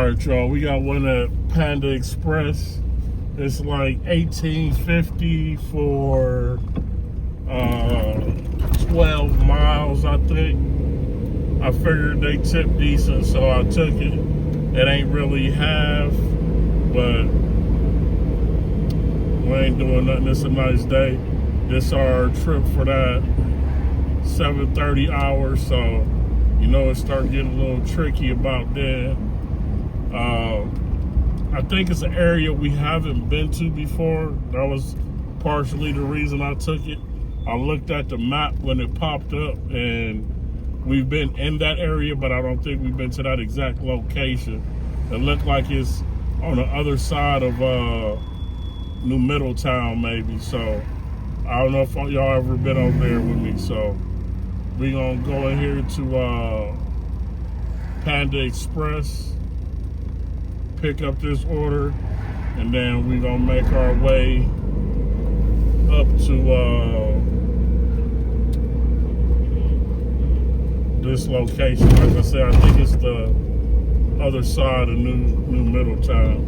All right, y'all, we got one at Panda Express. It's like $18.50 for 12 miles, I think. I figured they tip decent, so I took it. It ain't really half, but we ain't doing nothing. It's a nice day. This our trip for that 7:30 hour, so you know it start getting a little tricky about that. I think it's an area we haven't been to before. That was partially the reason I took it. I looked at the map when it popped up, and we've been in that area, but I don't think we've been to that exact location. It looked like it's on the other side of New Middletown, maybe. So I don't know if y'all ever been over there with me. So we gonna go in here to Panda Express, pick up this order, and then we gonna make our way up to this location. Like I said, I think it's the other side of New Middletown.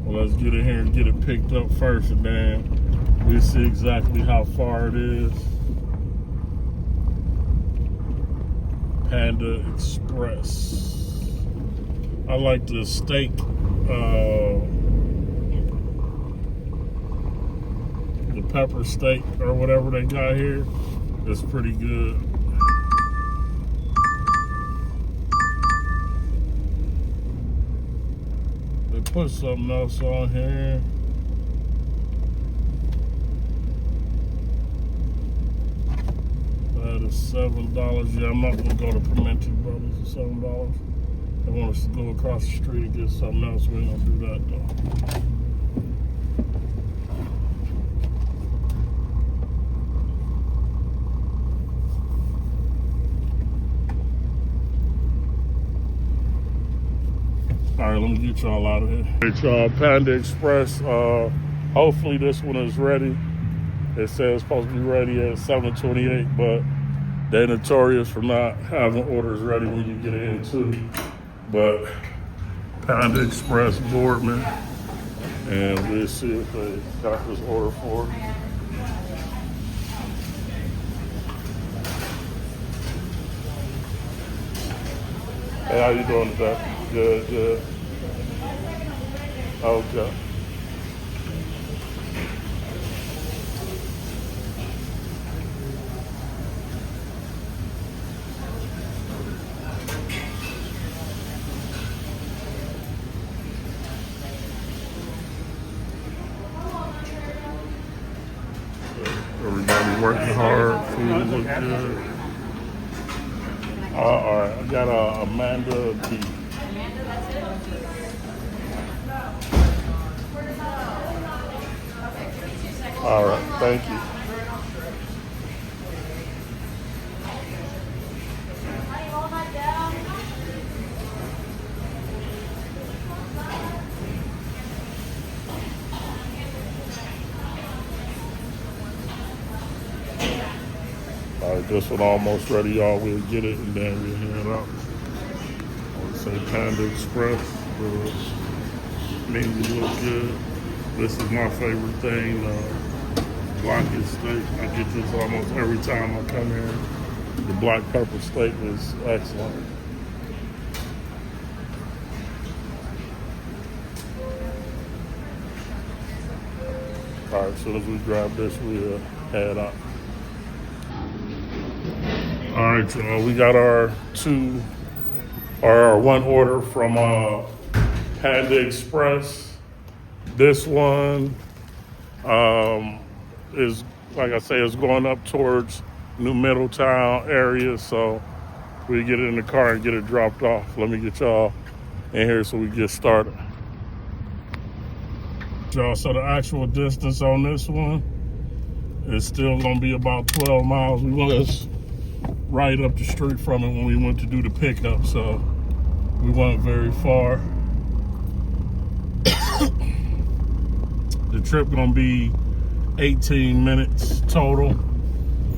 Well, let's get in here and get it picked up first, and then we'll see exactly how far it is. Panda Express. I like the steak, the pepper steak or whatever they got here. It's pretty good. They put something else on here. That is $7. Yeah, I'm not gonna go to Pimentel Brothers for $7. They want us to go across the street and get something else. We ain't gonna do that though. All right, let me get y'all out of here. All right, y'all, Panda Express. Hopefully this one is ready. It says it's supposed to be ready at 7:28, but they're notorious for not having orders ready when you get in too. But Panda Express Boardman, and we'll see if they got this order for us. Hey, how you doing today? Good, good. Okay. Everybody working hard, food look good. All right, I got Amanda B. All right, thank you. All right, this one almost ready, y'all. We'll get it and then we'll head out. I would say Panda Express. Menu look good. This is my favorite thing, black steak. I get this almost every time I come here. The black pepper steak is excellent. All right, as soon as we grab this, we'll head out. All right, y'all, we got our one order from Panda Express. This one is, like I say, is going up towards New Middletown area, so we get it in the car and get it dropped off. Let me get y'all in here so we get started. Y'all, so the actual distance on this one is still gonna be about 12 miles. We was right up the street from it when we went to do the pickup, so we weren't very far. The trip gonna be 18 minutes total.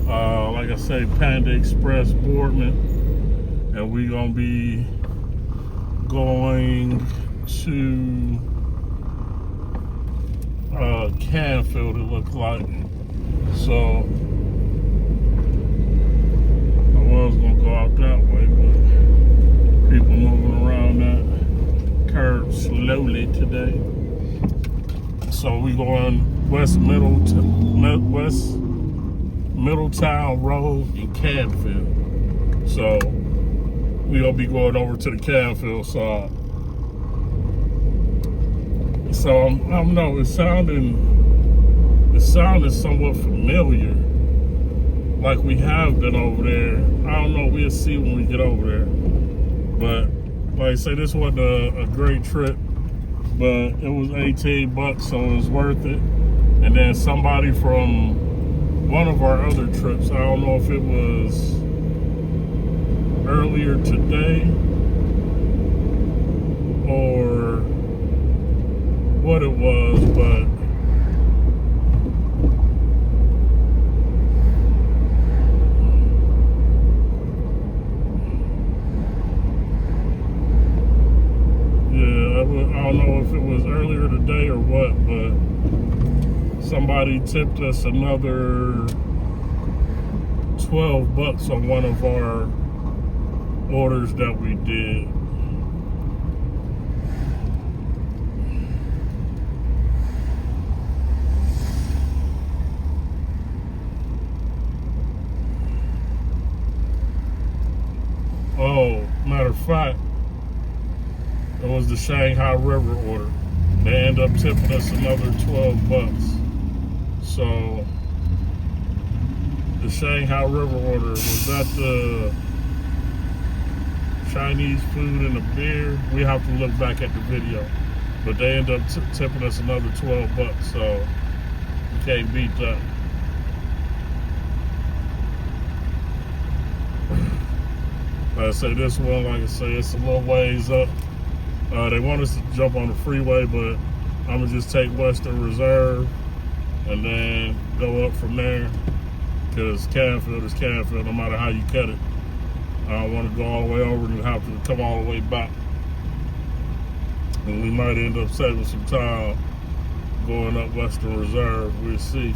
Like I say, Panda Express Boardman, and we're gonna be going to Canfield, it looks like. So I was gonna go out that way, but people moving around that curve slowly today. So we going West Middletown Road in Canfield. So we gonna be going over to the Canfield side. So I don't know, it sounded somewhat familiar, like we have been over there. I don't know, we'll see when we get over there. But like I say, this wasn't a great trip, but it was $18, so it was worth it. And then somebody from one of our other trips, I don't know if it was earlier today or what it was, but I don't know if it was earlier today or what, but somebody tipped us another $12 on one of our orders that we did. Oh, matter of fact, it was the Shanghai River order. They ended up tipping us another $12. So the Shanghai River order, was that the Chinese food and the beer? We have to look back at the video. But they ended up tipping us another $12, so you can't beat that. Like I say, this one, like I say, it's a little ways up. They want us to jump on the freeway, but I'm gonna just take Western Reserve and then go up from there, because Canfield is Canfield no matter how you cut it. I don't want to go all the way over and have to come all the way back. And we might end up saving some time going up Western Reserve. We'll see.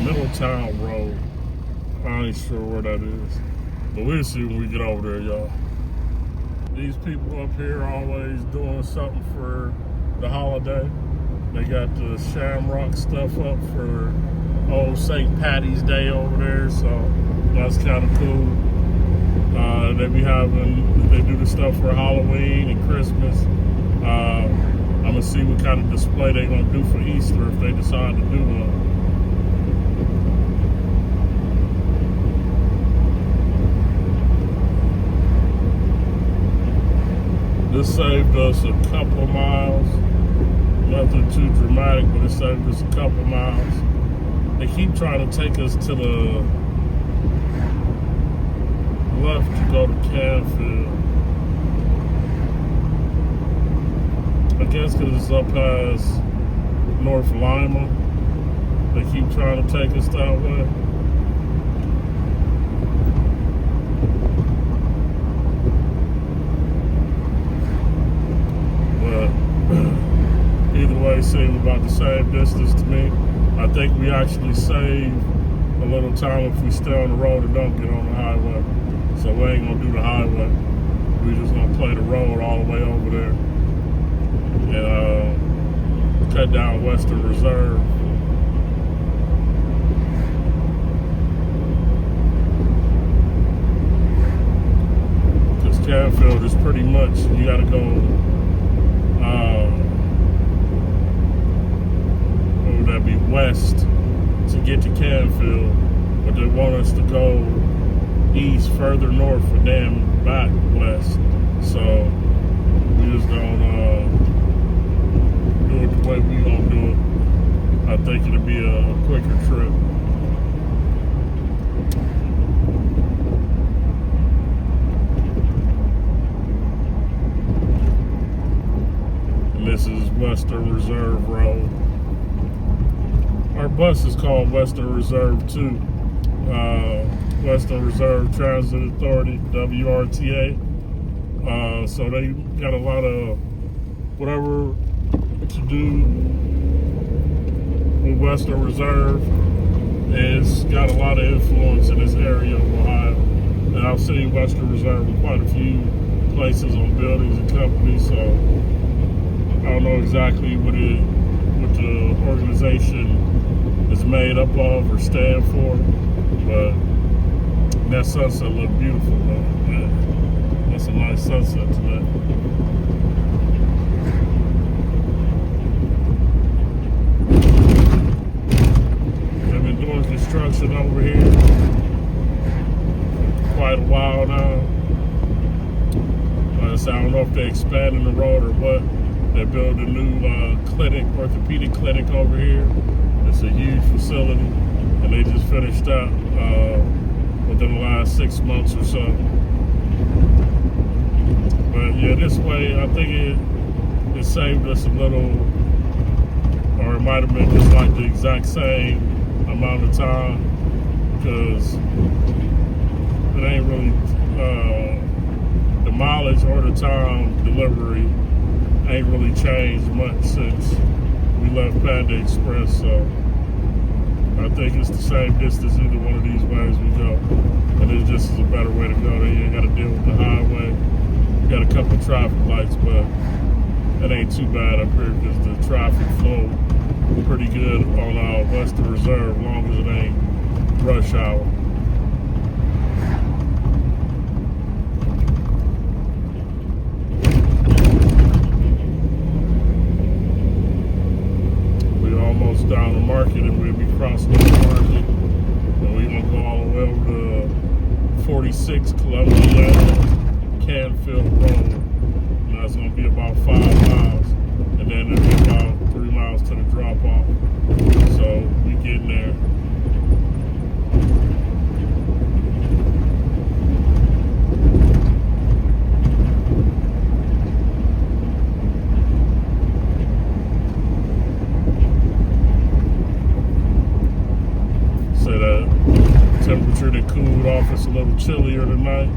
Middletown Road. I ain't sure where that is, but we'll see when we get over there, y'all. These people up here are always doing something for the holiday. They got the shamrock stuff up for old St. Patty's Day over there, so that's kind of cool. They do the stuff for Halloween and Christmas. I'm gonna see what kind of display they're gonna do for Easter if they decide to do one. This saved us a couple of miles. Nothing too dramatic, but it saved us a couple of miles. They keep trying to take us to the left to go to Canfield. I guess because it's up past North Lima. They keep trying to take us that way. Either way, seemed about the same distance to me. I think we actually save a little time if we stay on the road and don't get on the highway. So we ain't gonna do the highway. We just gonna play the road all the way over there and cut down Western Reserve. Because Canfield is pretty much, you gotta go that'd be west to get to Canfield, but they want us to go east, further north, and then back west. So we just gonna do it the way we gonna do it. I think it'll be a quicker trip. And this is Western Reserve Road. Our bus is called Western Reserve too. Western Reserve Transit Authority, WRTA. So they got a lot of whatever to do with Western Reserve. It's got a lot of influence in this area of Ohio. And I've seen Western Reserve in quite a few places on buildings and companies, so I don't know exactly what the organization is made up of or stand for, but that sunset looked beautiful though. Yeah. That's a nice sunset today. They've been doing construction over here for quite a while now. Like I said, I don't know if they're expanding the road or what. They're building a new orthopedic clinic over here. It's a huge facility, and they just finished up within the last 6 months or so. But yeah, this way, I think it saved us a little, or it might have been just like the exact same amount of time, because it ain't really, the mileage or the time delivery ain't really changed much since we left Panda Express, so I think it's the same distance either one of these ways we go, and it just is a better way to go. You ain't got to deal with the highway. You got a couple of traffic lights, but that ain't too bad up here because the traffic flow pretty good on our Western Reserve, as long as it ain't rush hour. Almost down the market, and we'll be crossing the market, and we're gonna go all the way over to 46 Columbia Canfield Road, and that's gonna be about 5 miles, and then it'll be about 3 miles to the drop off. So we getting there. Temperature that cooled off. It's a little chillier tonight,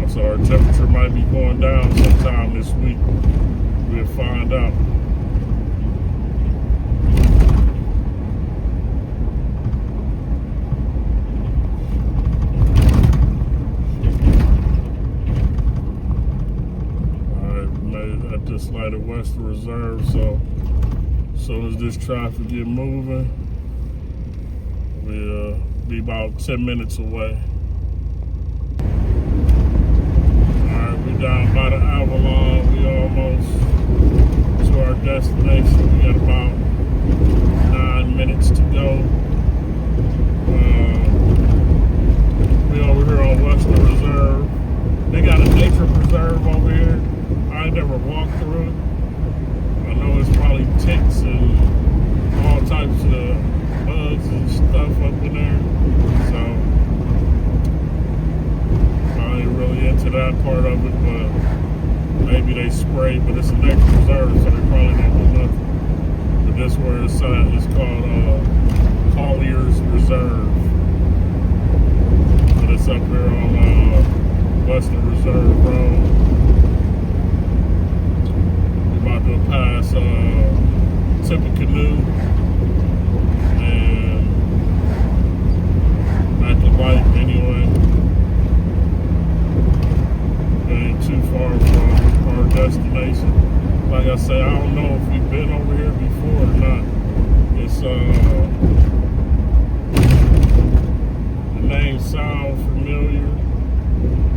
so our temperature might be going down sometime this week. We'll find out. Alright, made it at this light at Western Reserve, so as soon as this traffic get moving, we'll be about 10 minutes away. Alright, we're down by the Avalon. We almost to our destination. We got about 9 minutes to go. We over here on Western Reserve. They got a nature preserve over here. I ain't never walked through it. I know it's probably ticks and all types of bugs and stuff up in there, so I ain't really into that part of it, but maybe they spray, but it's a nature preserve, so they probably don't do nothing. But this where it's at, it's called Collier's Reserve, and it's up here on Western Reserve Road. We're about to pass Tippecanoe at the light anyway. It ain't too far from our destination. Like I say, I don't know if we've been over here before or not. It's the name sounds familiar,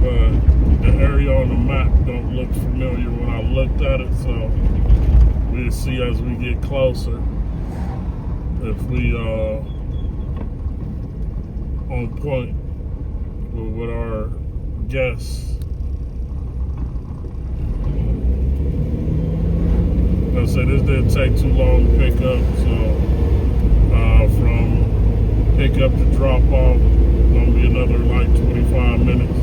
but the area on the map don't look familiar when I looked at it, so we'll see as we get closer if we on point with our guests. Like I said, this didn't take too long to pick up, so from pick up to drop off, it's gonna be another like 25 minutes,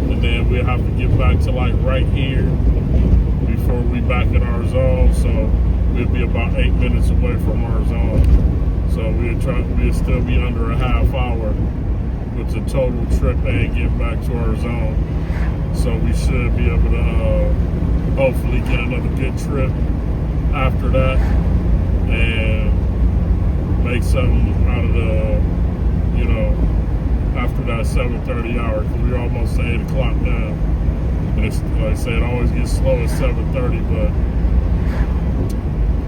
and then we'll have to get back to like right here before we back in our zone, so we'll be about 8 minutes away from our zone. So we'll still be under a half hour with the total trip and get back to our zone. So we should be able to hopefully get another good trip after that and make something out of the, after that 7:30 hour, because we're almost at 8 o'clock now. And it's, like I said, it always gets slow at 7:30, but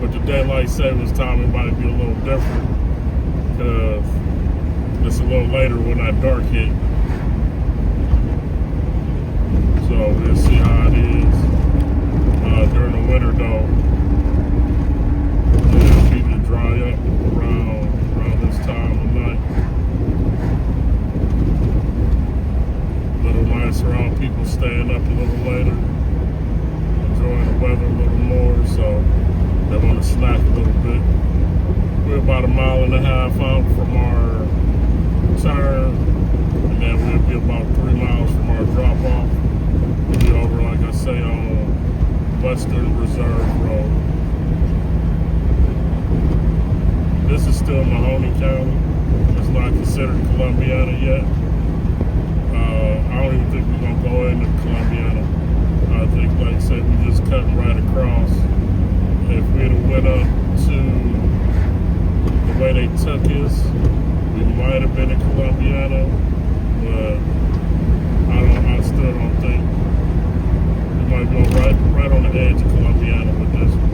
with the daylight savings time, it might be a little different, because it's a little later when that dark hit. So we'll see how it is during the winter, though. Yeah, people to dry up around this time of night. A little nicer around, people staying up a little later, enjoying the weather a little more, so they want to snack a little bit. We're about 1.5 miles out from our turn, and then we'll be about 3 miles from our drop off. We'll be over, like I say, on Western Reserve Road. This is still Mahoney County. It's not considered Columbiana yet. I don't even think we're gonna go into Columbiana. I think, like I said, we just cutting right across. If we'd have went up to the way they took us, we might have been in Columbiana, but I still don't think. We might go right on the edge of Columbiana with this one.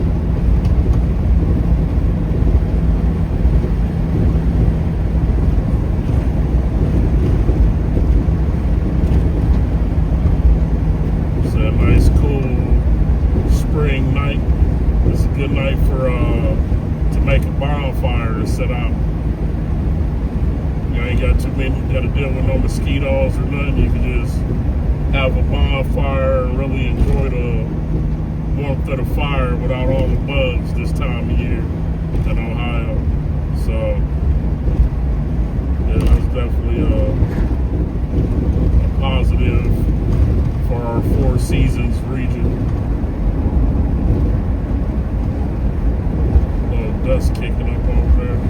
It's a nice, cool spring night. It's a good night to make a bonfire to sit out. You ain't got too many, got to deal with no mosquitoes or nothing. You can just have a bonfire and really enjoy the warmth of the fire without all the bugs this time of year in Ohio. So, yeah, that's definitely a positive for our Four Seasons region. A little dust kicking up over there.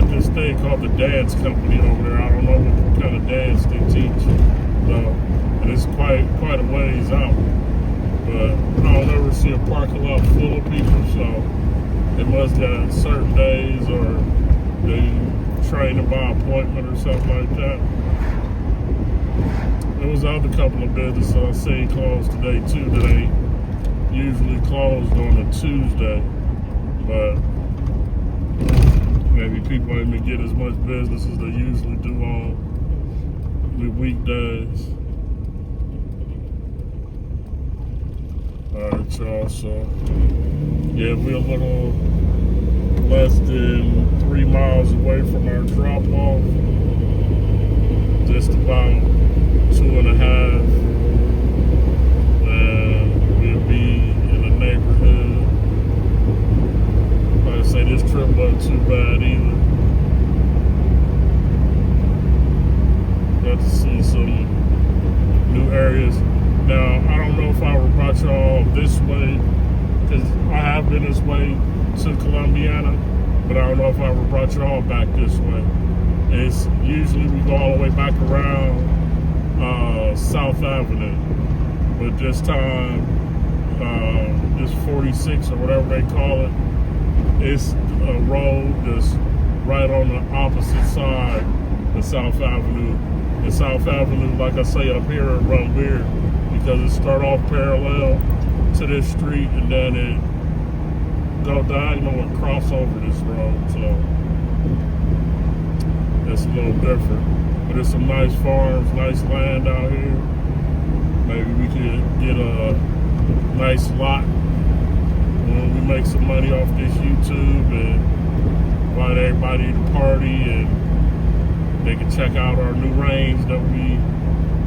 This thing called the dance company over there. I don't know what kind of dance they teach, and it's quite a ways out. But I don't ever see a parking lot full of people, so they must have certain days, or they train them by appointment or something like that. There was other couple of businesses I seen closed today too. That they usually closed on a Tuesday, but maybe people ain't been getting as much business as they usually do on the weekdays. Alright, y'all, so yeah, we're a little less than 3 miles away from our drop off. Just about 2.5. And we'll be in the neighborhood. Like I say, this trip wasn't too bad either. Got to see some new areas. Now, I don't know if I ever brought y'all this way, because I have been this way to Columbiana, but I don't know if I ever brought y'all back this way. It's usually we go all the way back around South Avenue, but this time, this 46 or whatever they call it, it's a road that's right on the opposite side of South Avenue. And South Avenue, like I say up here, it run weird because it start off parallel to this street and then it go diagonal and cross over this road. So it's a little different. But there's some nice farms, nice land out here. Maybe we could get a nice lot when we make some money off this YouTube and invite everybody to party, and they can check out our new range that we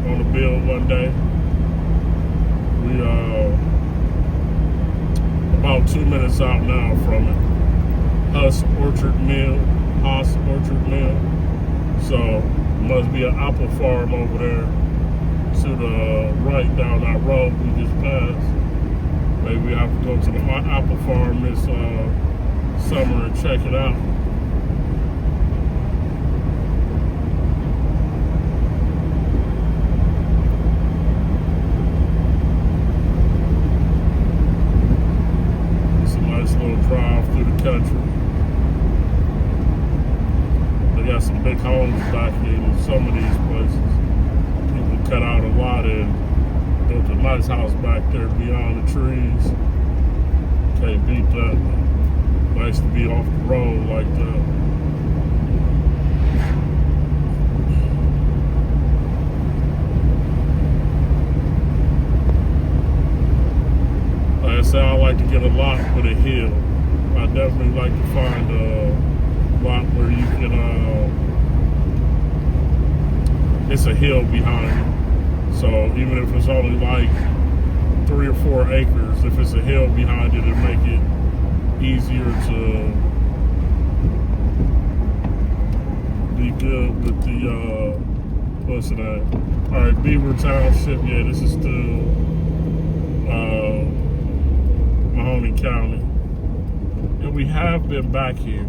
want to build one day. We about 2 minutes out now from it. Haas Orchard Mill. So must be an apple farm over there to the right down that road we just passed. Maybe we have to go to the apple farm this summer and check it out. It's a nice little drive through the country. They got some big homes back in some of these places. People cut out a lot and built a nice house back there beyond the trees. Can't beat that. Nice to be off the road like that. Like I said, I like to get a lot with a hill. I definitely like to find a lot where you can, it's a hill behind it. So even if it's only like 3 or 4 acres, if it's a hill behind it, it'll make it easier to be good with the, what's it at? All right, Beaver Township, yeah, this is still Mahoney County. And we have been back here.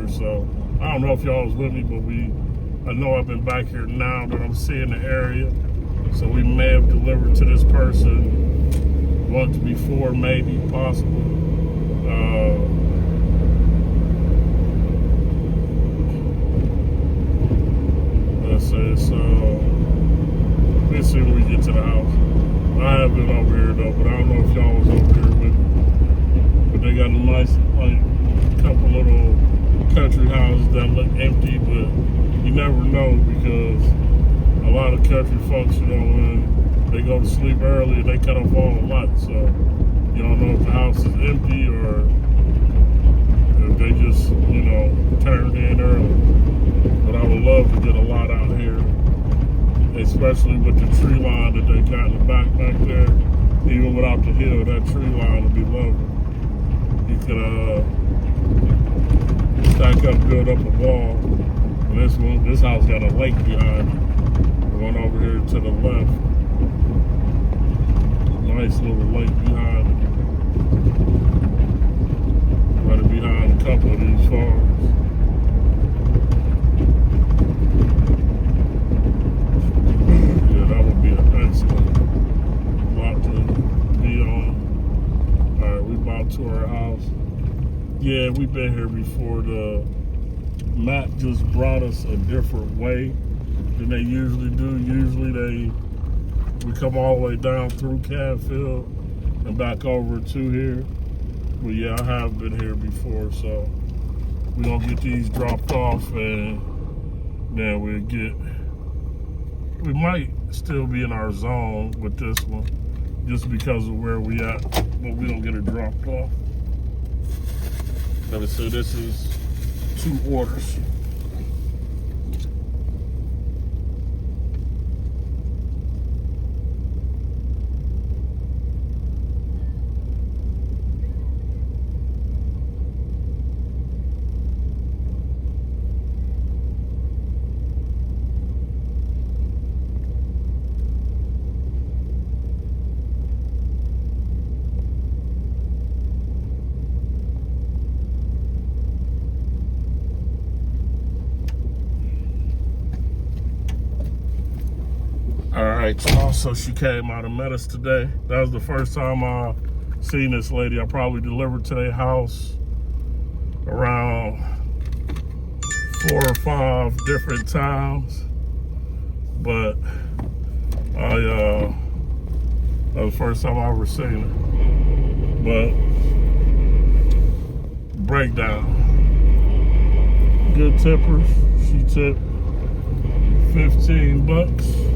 So I don't know if y'all was with me, but I know I've been back here now that I'm seeing the area. So we may have delivered to this person once before, maybe, possibly. Let's say so. Let's see when we get to the house. I have been over here though, but I don't know if y'all was over here with me. But they got a nice, like, couple little country houses that look empty, but you never know because a lot of country folks, you know, when they go to sleep early, they cut off all the lights. So you don't know if the house is empty or if they just, you know, turned in early. But I would love to get a lot out here, especially with the tree line that they got in the back there. Even without the hill, that tree line would be lovely. You could stack up, build up a wall. And this house got a lake behind it. The one over here to the left. Nice little lake behind it. Right behind a couple of these farms. Yeah, that would be an excellent lot to be on. Alright, we about to our house. Yeah, we've been here before. The map just brought us a different way than they usually do. Usually we come all the way down through Canfield and back over to here. But yeah, I have been here before, so we're gonna get these dropped off and then we might still be in our zone with this one just because of where we at, but we don't get it dropped off. Let me see, this is 2 orders. All right, y'all, so she came out and met us today. That was the first time I seen this lady. I probably delivered to their house around 4 or 5 different times. But that was the first time I ever seen her. But breakdown. Good tippers. She tipped $15.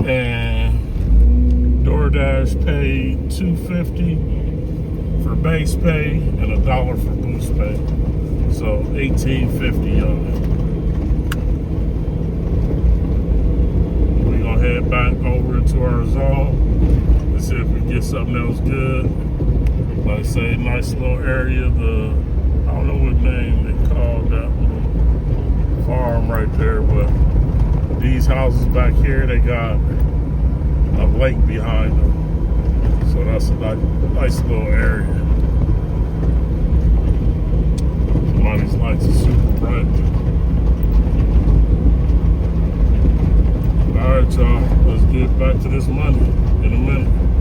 And DoorDash paid $2.50 for base pay and $1 for boost pay. So $18.50 of it. We're gonna head back over into our zone and see if we get something else good. Like I say, nice little area. I don't know what name they called that little farm right there, but these houses back here, they got a lake behind them. So So that's a nice little area. Somebody's lights are super bright. All right, y'all. Let's get back to this money in a minute.